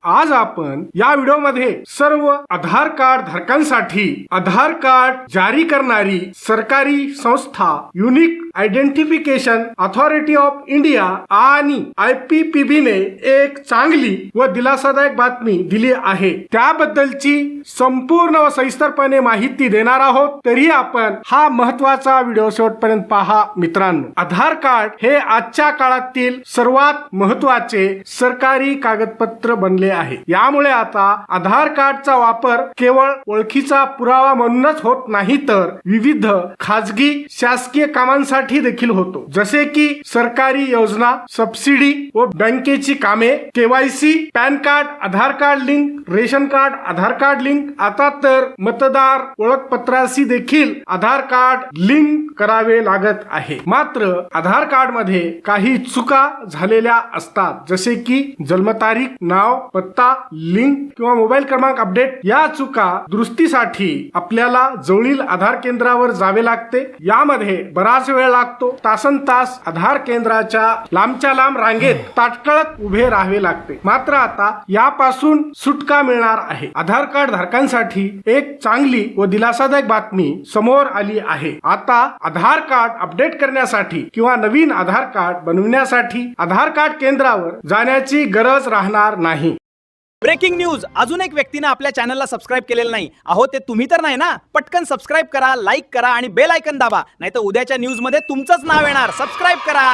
आज आपण या व्हिडिओमध्ये सर्व आधार कार्ड धारकांसाठी आधार कार्ड जारी करणारी सरकारी संस्था unique identification authority of India आणि IPPB ने एक चांगली व दिलासादायक बातमी दिली आहे। त्याबद्दलची संपूर्ण व सविस्तरपणे माहिती देणार आहोत, तरी आपण हा महत्त्वाचा व्हिडिओ शेवटपर्यंत पहा मित्रांनो। आधार कार्ड हे आजच्या काळातील सर्वात महत्त्वाचे सरकारी कागदपत्र बनले आहे। यामुळे आता आधार कार्डचा वापर केवळ ओळखीचा पुरावा म्हणूनच होत नाही, तर विविध खाजगी शासकीय कामांसाठी देखील होतो, जसे की सरकारी योजना, सबसिडी व बँकेची कामे, KYC, पॅन कार्ड आधार कार्ड लिंक, रेशन कार्ड आधार कार्ड लिंक, आता तर मतदार ओळखपत्राशी देखील आधार कार्ड लिंक करावे लागत आहे। मात्र आधार कार्ड मध्ये काही चुका झालेल्या असतात, जसे की जन्मतारीख, नाव, पत्ता, लिंक किंवा मोबाईल क्रमांक अपडेट। या चुका दुरुस्तीसाठी आपल्याला जवळील आधार केंद्रावर जावे लागते। यामध्ये बराच वेळ लागतो, तासनतास आधार केंद्राच्या लांबच्या लांब रांगेत ताटकळत उभे राहावे लागते। मात्र आता यापासून सुटका मिळणार आहे। आधार कार्ड धारकांसाठी एक चांगली व दिलासादायक बातमी समोर आली आहे। आता आधार कार्ड अपडेट करण्यासाठी किंवा नवीन आधार कार्ड बनवण्यासाठी आधार कार्ड केंद्रावर जाण्याची गरज राहणार नाही। ब्रेकिंग न्यूज, अजून एक व्यक्तीने आपल्या चॅनलला सबस्क्राइब केलेलं नाही। अहो ते तुम्ही तर नाही ना? पटकन सबस्क्राइब करा, लाईक करा आणि बेल आयकन दाबा, नाहीतर उद्याच्या न्यूज मध्ये तुमचंच नाव येणार। सबस्क्राइब करा।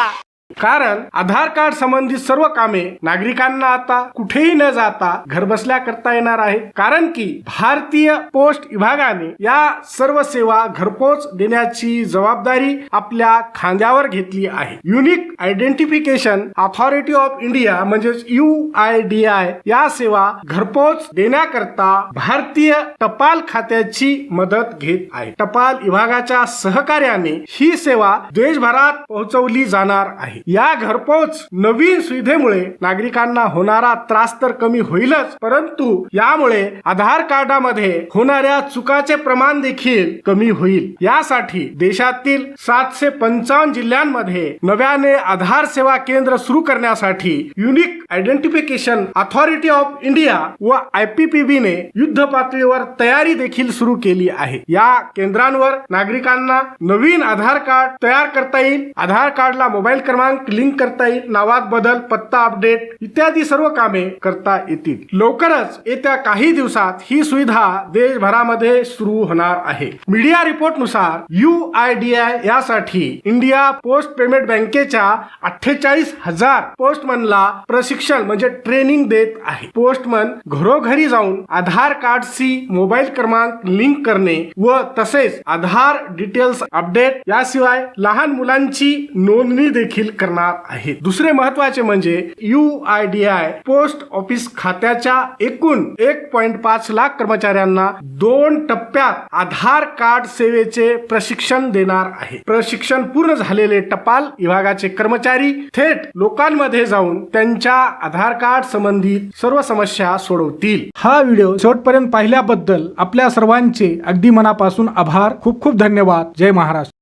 कारण आधार कार्ड संबंधित सर्व कामे नागरिकांना आता कुठेही न जाता घरबसल्या करता येणार आहे। कारण की भारतीय पोस्ट विभागाने या सर्व सेवा घरपोच देण्याची जबाबदारी आपल्या खांद्यावर घेतली आहे। Unique identification authority of India म्हणजेच UIDI या सेवा घरपोच देण्याकरता भारतीय टपाल खात्याची मदत घेत आहे। टपाल विभागाच्या सहकार्याने ही सेवा देशभरात पोहोचवली जाणार आहे। या घरपोच नवीन सुविधेमुळे नागरिकांना होणारा त्रास तर कमी होईलच, परंतु यामुळे आधार कार्डामध्ये होणाऱ्या चुकाचे प्रमाण देखील कमी होईल। यासाठी देशातील 755 जिल्ह्यांमध्ये नव्याने आधार सेवा केंद्र सुरू करण्यासाठी unique identification authority of India व IPPB ने युद्ध पातळीवर तयारी देखील सुरू केली आहे। या केंद्रांवर नागरिकांना नवीन आधार कार्ड तयार करता येईल, आधार कार्डला मोबाईल क्रमांक लिंक करता येईल, नावात बदल, पत्ता अपडेट इत्यादी सर्व कामे करता येतील। लवकरच येत्या काही दिवसात ही सुविधा देशभरामध्ये सुरू होणार आहे। मीडिया रिपोर्ट नुसार UIDI यासाठी इंडिया पोस्ट पेमेंट बँकेच्या 48,000 पोस्टमनला प्रशिक्षण म्हणजे ट्रेनिंग देत आहे। पोस्टमन घरोघरी जाऊन आधार कार्डशी मोबाईल क्रमांक लिंक करणे व तसेच आधार डिटेल्स अपडेट, याशिवाय लहान मुलांची नोंदणी देखील करणार आहे। दुसरे महत्त्वाचे म्हणजे UIDI पोस्ट ऑफिस खात्याच्या एकूण 1.5 लाख कर्मचाऱ्यांना 2 टप्प्यात आधार कार्ड सेवेचे प्रशिक्षण देणार आहे। प्रशिक्षण पूर्ण झालेले टपाल विभागाचे कर्मचारी थेट लोकांमध्ये जाऊन त्यांच्या आधार कार्ड संबंधित सर्व समस्या सोडवतील। हा व्हिडिओ शेवटपर्यंत पाहिल्याबद्दल आपल्या सर्वांचे अगदी मनापासून आभार। खूप खूप धन्यवाद। जय महाराष्ट्र।